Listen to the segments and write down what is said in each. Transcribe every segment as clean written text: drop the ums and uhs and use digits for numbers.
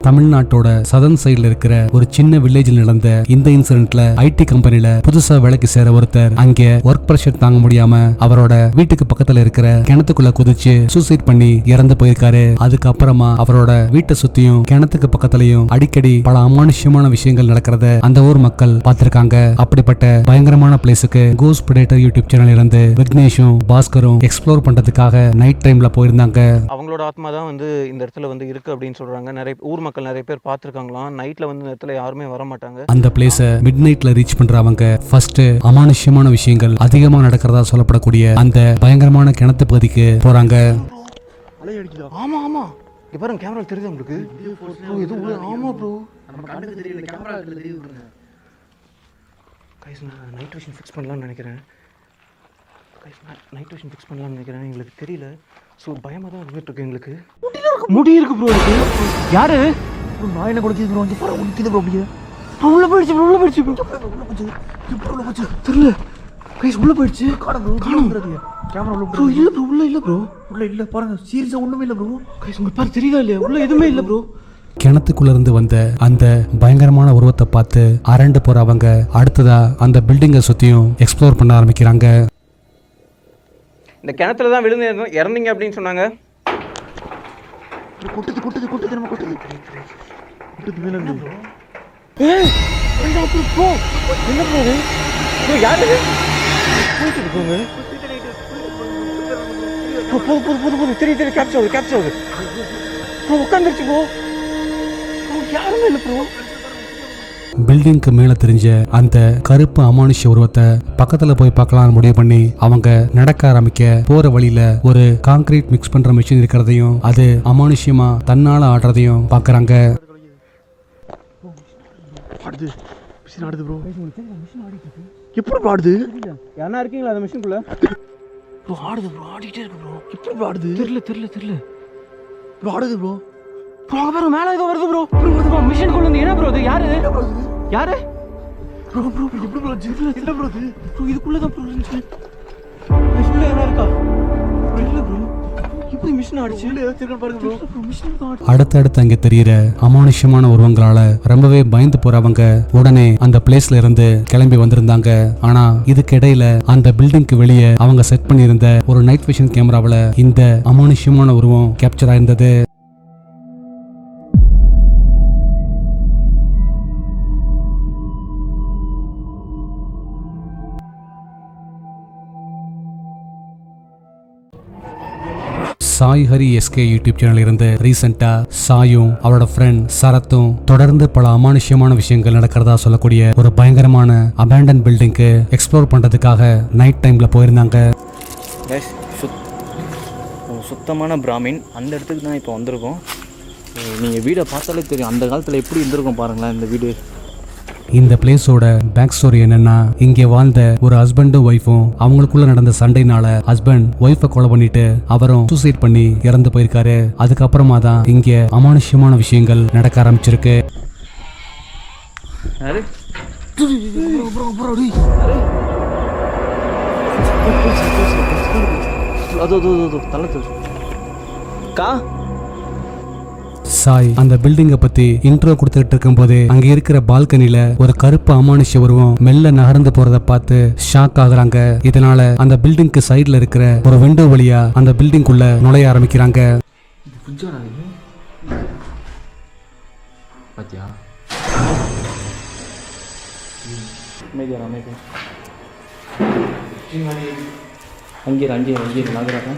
தமிழ்நாட்டோட சதர்ன் சைடுல இருக்கிற ஒரு சின்ன வில்லேஜில் நடந்த இந்த இன்சிடென்ட்ல ஐடி கம்பெனில புதுசா வேலைக்கு சேர ஒருத்தர் அங்க ஒர்க் பிரஷர் தாங்க முடியாம அவரோட வீட்டுக்கு பக்கத்துல இருக்கிற கிணத்துக்குள்ள குதிச்சு சூசைட் பண்ணி இறந்து போயிருக்காரு. அதுக்கப்புறமா அவரோட வீட்டை சுத்தியும் கிணத்துக்கு பக்கத்துலயும் அடிக்கடி பல அமானுஷ்யமான விஷயங்கள் நடக்கிறத அந்த ஊர் மக்கள் பார்த்திருக்காங்க. அப்படிப்பட்ட பயங்கரமான பிளேஸுக்கு கோஸ்ட் பிரெடேட்டர் யூடியூப் சேனல் இருந்து விக்னேஷும் பாஸ்கரும் எக்ஸ்ப்ளோர் பண்றதுக்காக நைட் டைம்ல போயிருந்தாங்க. அவங்களோட ஆத்மா தான் இந்த இடத்துல இருக்கு அப்படின்னு சொல்றாங்க. நிறைய ஊர் மக்கள் நிறைய பேர் பார்த்திருக்காங்களாம். நைட்ல இந்த இடத்துல யாருமே வர மாட்டாங்க. அந்த பிளேஸ மிட் நைட்ல ரீச் பண்றவங்க ஃபர்ஸ்ட் அமானுஷ்யமான விஷயங்கள் அதிகமா நடக்கிறதா சொல்லப்படக்கூடிய அந்த பயங்கரமான கிணத்து பகுதிக்கு போறாங்க. ஆமா ஆமா, இங்க பாருங்க, கேமரா தெரியுது உங்களுக்கு? இது ஆமா ப்ரோ, நம்ம கண்ணுக்கு தெரியல, கேமரால தெரியுது. கைஸ், நான் நைட் விஷன் ஃபிக்ஸ் பண்ணலாம்னு நினைக்கிறேன். எங்களுக்கு தெரியல. ஸோ பயமாக தான் வந்துட்டு இருக்கு. எங்களுக்கு முடி இருக்கு ப்ரோ. இருக்கு யாரு நான் என்ன கொடுக்குது ப்ரோ? இங்கே பாரு, உனக்கு ப்ரோ. அப்படியே உள்ள போயிடுச்சு ப்ரோ. தெரியல கைஸ், உள்ள போயிடுச்சு. கேமரா உள்ள ப்ரோ. இல்லை ப்ரோ, உள்ள இல்லை ப்ரோ. உள்ள இல்லை பாருங்க, சீரியஸாக ஒன்றுமே இல்லை ப்ரோ. கைஸ் உங்களுக்கு பாரு, தெரியுதா இல்லையா? உள்ள எதுவுமே இல்லை ப்ரோ. கிணத்துக்குள்ள இருந்து வந்த அந்த பயங்கரமான உருவத்தை பார்த்து அரண்டு போறவங்க அடுத்ததா அந்த பில்டிங்கை சுத்தியும் எக்ஸ்ப்ளோர் பண்ண ஆரம்பிக்கிறாங்க. இந்த கிணத்துல தான் விழுந்து இறந்தீங்க அப்படின்னு சொன்னாங்க. பில்டிங்க்கு மேல தெரிஞ்ச அந்த கருப்பு அமானுஷ்ய உருவத்தை பக்கத்துல போய் பார்க்கலாம்னு முடிவு பண்ணி அவங்க நடக்க ஆரம்பிக்க போற வழியில ஒரு கான்கிரீட் மிக்ஸ் பண்ற மிஷின் இருக்கிறதையும் அது அமானுஷ்யமா தன்னால ஆடுறதையும் பாக்குறாங்க. எப்படி ஆடுது? யாரா இருக்கீங்களா அந்த மிஷினுக்குள்ள? ஆடுது ப்ரோ, ஆடிட்டே இருக்கு ப்ரோ. எப்படி ஆடுது? தெரியல ப்ரோ. ஆடுது ப்ரோ. அங்க பாருங்க, மேல ஏதோ வருது ப்ரோ. ப்ரோ மிஷினுக்குள்ள இருந்து என்ன ப்ரோ? இது யாரு ப்ரோ? எப்படி ப்ரோ? இல்ல ப்ரோ, இதுக்குள்ள தான் ப்ரோ இருந்துச்சு. மிஷின்ல யாரா இருக்கா? இல்ல ப்ரோ, எப்படி மிஷின் ஆடிச்சு? பாருங்க ப்ரோ, மிஷின் தான். அடுத்தடுத்து அங்க தெரியுற அமானுஷ்யமான உருவங்களால ரொம்பவே பயந்து போறவங்க உடனே அந்த பிளேஸ்ல இருந்து கிளம்பி வந்திருந்தாங்க. ஆனா இதுக்கு இடையில அந்த பில்டிங்க்கு வெளியே அவங்க செட் பண்ணியிருந்த ஒரு நைட் விஷன் கேமராவில் இந்த அமானுஷ்யமான உருவம் கேப்சர் ஆயிருந்தது. Sai Hari SK YouTube channel இருந்து ரீசெண்டா சாயும் அவரோட ஃப்ரெண்ட் சரத்தும் தொடர்ந்து பல அமானுஷ்யமான விஷயங்கள் நடக்கிறதா சொல்லக்கூடிய ஒரு பயங்கரமான அபேண்டன் பில்டிங்க்கு எக்ஸ்ப்ளோர் பண்றதுக்காக நைட் டைம்ல போயிருந்தாங்க. சுத்தமான பிராமின் அந்த இடத்துக்கு தான் இப்போ வந்திருக்கோம். நீங்கள் வீடை பார்த்தாலே தெரியும் அந்த காலத்தில் எப்படி இருந்திருக்கும் பாருங்களேன் இந்த வீடு. இந்த பிளேஸோட பேக் ஸ்டோரி என்னன்னா, இங்கே வாழ்ந்த ஒரு ஹஸ்பண்டும் ஒய்ஃபும் அவங்களுக்குள்ள நடந்த சண்டைனால ஹஸ்பண்ட் ஒய்ஃபை கொலை பண்ணிட்டு அவரும் சூசைட் பண்ணி இறந்து போயிருக்காரு. அதுக்கப்புறமா தான் இங்கே அமானுஷ்யமான விஷயங்கள் நடக்க ஆரம்பிச்சிருக்கு. சாய் அந்த பில்டிங்கை பத்தி இன்ட்ரோ கொடுத்துட்டு இருக்கும் போது அங்க இருக்கிற பால்கனில ஒரு கருப்பு அமானுஷ்ய உருவம் மெல்ல நகர்ந்து போறத பார்த்து ஷாக் ஆகுறாங்க. இதனால அந்த பில்டிங்க்கு சைடுல இருக்கிற ஒரு விண்டோ வழியா அந்த பில்டிங்குள்ள நுழைய ஆரம்பிக்கிறாங்க. அங்கே நகராக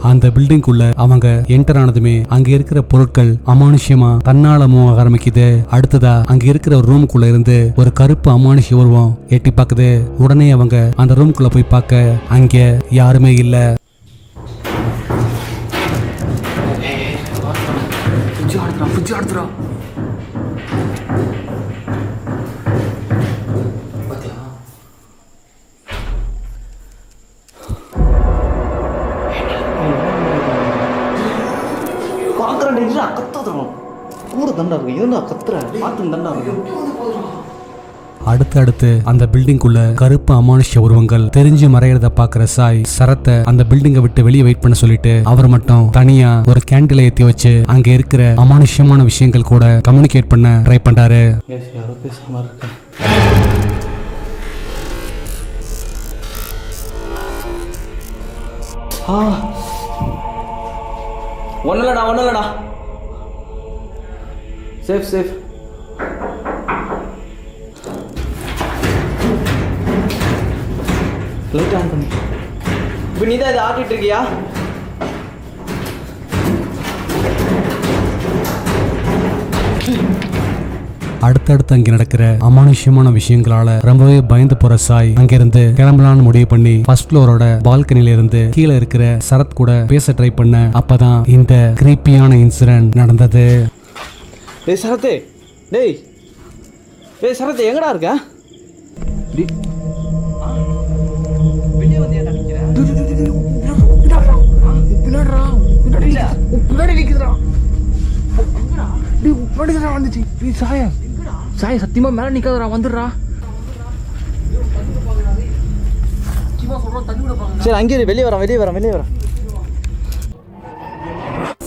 அந்த பில்டிங்குள்ள அவங்க என்டர் ஆனதுமே அங்க இருக்கிற பொருட்கள் அமானுஷ்யமா தன்னால மூவ் ஆக ஆரம்பிக்குது. அடுத்ததா அங்க இருக்கிற ஒரு ரூமுக்குள்ள இருந்து ஒரு கருப்பு அமானுஷ்ய உருவம் எட்டி பாக்குது. உடனே அவங்க அந்த ரூமுக்குள்ள போய் பார்க்க அங்க யாருமே இல்ல. கத்துறேன் நின்றா கத்தாதான் கூட தண்டா இருக்கும் இதுண்டா கத்துறேன் பார்த்து தண்டா இருக்கும். அடுத்து அந்த பில்டிங்குள்ள கருப்பு அமானுஷ்ய உருவங்கள் தெரிஞ்சு மறையறத பாக்குற சாய் சரத்தை அந்த பில்டிங்கை விட்டு வெளியே வெயிட் பண்ண சொல்லிட்டு அவர் மட்டும் தனியா ஒரு கேண்டிலை ஏத்தி வச்சு அங்க இருக்கிற அமானுஷ்யமான விஷயங்கள் கூட கம்யூனிகேட் பண்ண ட்ரை பண்றாரு. யாரோ பேசுற மாதிரி இருக்கேன். ஒன்னுலடா சேஃப் லைட் ஆன் பண்ணு. இப்போ நீ தான் இதை ஆட்டிட்டு இருக்கியா? அடுத்தடுத்து அங்க நடக்கிற அமானுஷ்யமான விஷயங்களால ரொம்பவே பயந்து போற சாய் அங்கிருந்து கிளம்பலான்னு முடிவு பண்ணி ஃபர்ஸ்ட் ஃப்ளோரோட பால்கனில இருந்து கீழே இருக்கிற சரத் கூட பேச ட்ரை பண்ண அப்பதான் இந்த கிரீப்பியான இன்சிடென்ட் நடந்தது. டேய் சரத்தே, டேய் சரத்தே எங்கடா இருக்க? வெளியே வந்து ஏன்டா நிக்கிற? பின்னாடி நிக்குதுடா. பின்னாடி வந்துச்சு. சாய சத்தியமா மேல நிக்காதடா, வந்துடுறா. சரி அங்கே வெளியே வரேன்.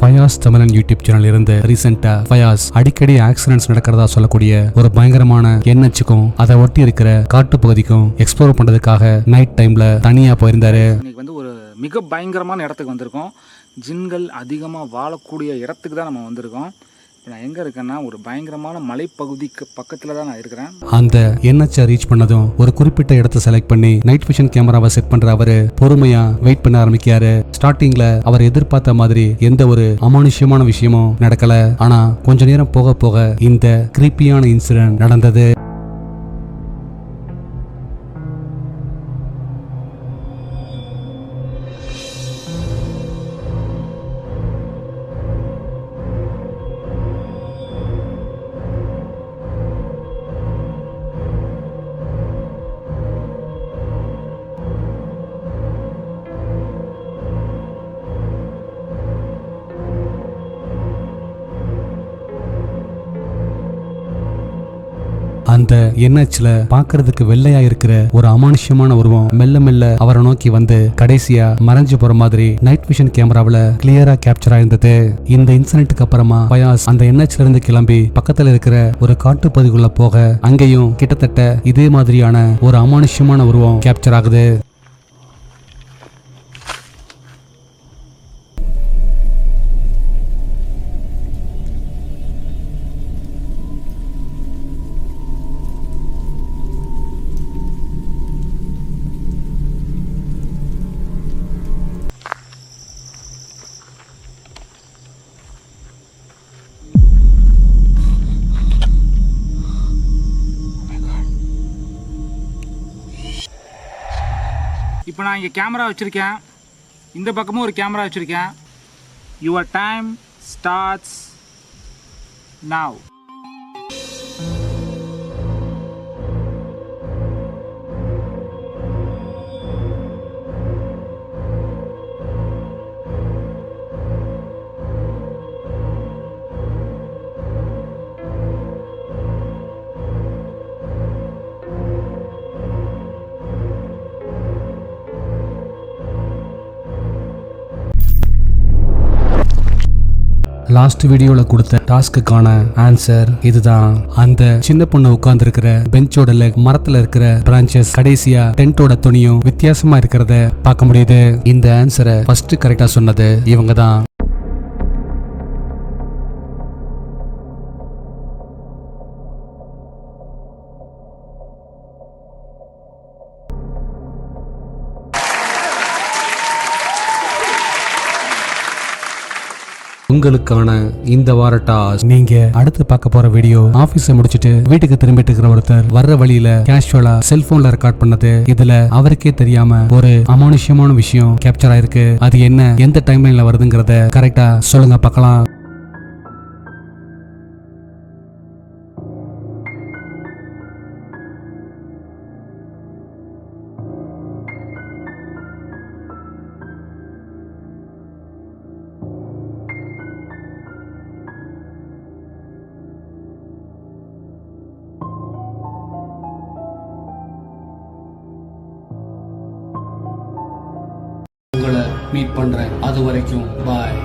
ஃபயாஸ் தமிழன் யூடியூப் சேனல் இருந்து ரீசெண்டா ஃபயாஸ் அடிக்கடி ஆக்சிடென்ட்ஸ் நடக்கிறதா சொல்லக்கூடிய ஒரு பயங்கரமான என்எச்சுக்கும் அதை ஒட்டி இருக்கிற காட்டு பகுதிக்கும் எக்ஸ்ப்ளோர் பண்றதுக்காக நைட் டைம்ல தனியா போயிருந்தாரு. இன்னைக்கு வந்து ஒரு மிக பயங்கரமான இடத்துக்கு வந்திருக்கோம். ஜின்கள் அதிகமாக வாழக்கூடிய இடத்துக்கு தான் நம்ம வந்திருக்கோம். இப்போ நான் எங்கே இருக்கேன்னா ஒரு பயங்கரமான மலைப்பகுதிக்கு பக்கத்தில் தான் நான் இருக்கிறேன். அந்த என்எச்சை ரீச் பண்ணதும் ஒரு குறிப்பிட்ட இடத்தை செலக்ட் பண்ணி நைட் விஷன் கேமராவை செட் பண்ற அவரு பொறுமையா வெயிட் பண்ண ஆரம்பிக்காரு. ஸ்டார்டிங்ல அவர் எதிர்பார்த்த மாதிரி எந்த ஒரு அமானுஷ்யமான விஷயமும் நடக்கல. ஆனா கொஞ்ச நேரம் போக போக இந்த கிரீப்பியான இன்சிடென்ட் நடந்தது. அந்த என்எச்ல பாக்குறதுக்கு வெள்ளையா இருக்கிற ஒரு அமானுஷ்யமான உருவம் மெல்ல மெல்ல அவரை நோக்கி வந்து கடைசியா மறைஞ்சு போற மாதிரி நைட் விஷன் கேமராவில் கிளியரா கேப்சர் ஆயிருந்தது. இந்த இன்சிடென்ட்க்கு அப்புறமா ஃபயாஸ் அந்த என்எச்ல இருந்து கிளம்பி பக்கத்துல இருக்கிற ஒரு காட்டுப்பகுதிக்குள்ள போக அங்கேயும் கிட்டத்தட்ட இதே மாதிரியான ஒரு அமானுஷ்யமான உருவம் கேப்சர் ஆகுது. இப்போ நான் இங்கே கேமரா வச்சுருக்கேன், இந்த பக்கமும் ஒரு கேமரா வச்சுருக்கேன். Your time starts now. Last வீடியோல கொடுத்த டாஸ்க்குக்கான ஆன்சர் இதுதான். அந்த சின்ன பொண்ணு உட்கார்ந்து இருக்கிற பெஞ்சோட லெக், மரத்துல இருக்கிற பிரான்ச்சஸ், கடைசியா டென்ட்டோட துணியும் வித்தியாசமா இருக்கிறத பார்க்க முடியுது. இந்த ஆன்சரை ஃபர்ஸ்ட் கரெக்டா சொன்னது இவங்க தான். உங்களுக்கான இந்த வார டாஸ்க், நீங்க அடுத்து பார்க்க போற வீடியோ ஆபீஸை முடிச்சிட்டு வீட்டுக்கு திரும்பிட்டு இருக்கிற ஒருத்தர் வர்ற வழியில கேஷுவலா செல்போன்ல ரெக்கார்ட் பண்ணது. இதுல அவருக்கே தெரியாம ஒரு அமானுஷ்யமான விஷயம் கேப்சர் ஆயிருக்கு. அது என்ன, எந்த டைம்லைன்ல வருதுங்கிறத கரெக்டா சொல்லுங்க பார்க்கலாம். மீட் பண்றேன். அது வரைக்கும் பாய்.